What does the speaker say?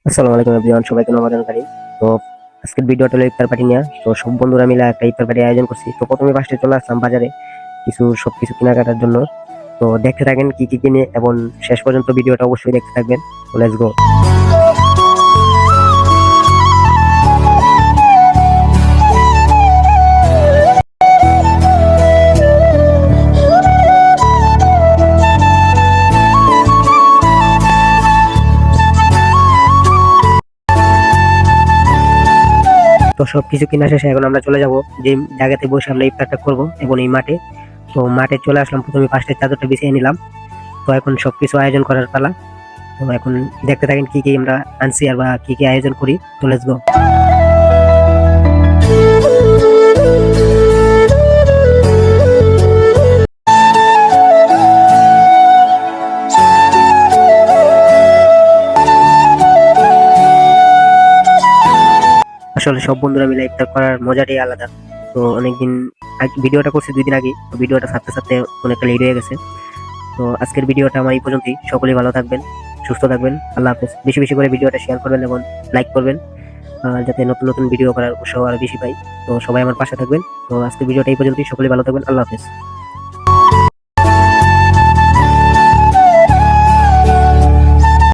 আসসালামু আলাইকুম এভরিওয়ান, সবাইকে নমস্কার করি। তো আজকের ভিডিওটা হলো ইফতার পার্টি নিয়ে। তো সব বন্ধুরা মিলে একটা ইফতার পার্টি আয়োজন করছি। তো প্রথমে ফার্স্টে চলে আসলাম বাজারে সবকিছু কেনাকাটার জন্য। তো দেখতে থাকেন কি কি কিনে, এবং শেষ পর্যন্ত ভিডিওটা অবশ্যই দেখতে থাকবেন। তো লেটস গো। তো সবকিছু কেনা শেষে এখন আমরা চলে যাব যে জায়গাতে বসে আমরা ইফতারটা করব, এবং এই মাঠে। তো মাঠে চলে আসলাম, প্রথমে ফার্স্টে চাদরটা বিছিয়ে নিলাম। তো এখন সবকিছু আয়োজন করার পালা। তো এখন দেখতে থাকেন কি কি আমরা আনছি আর বা কি কি আয়োজন করি। তো লেটস গো। আসলে সব বন্ধুরা মিলে ইফতার করার মজাটাই আলাদা। তো অনেকদিন ভিডিওটা করছি 2 দিন আগে, তো ভিডিওটা ছাড়তে ছাড়তে অনেকটা লেট হয়ে গেছে। তো আজকের ভিডিওটা আমার এই পর্যন্তই। সকলেই ভালো থাকবেন, সুস্থ থাকবেন। আল্লাহ হাফেজ। বেশি বেশি করে ভিডিওটা শেয়ার করবেন এবং লাইক করবেন, যাতে নতুন নতুন ভিডিও করার উৎসাহ আরো বেশি পাই। তো সবাই আমার পাশে থাকবেন। তো আজকের ভিডিওটা এই পর্যন্তই। সকলেই ভালো থাকবেন। আল্লাহ হাফেজ।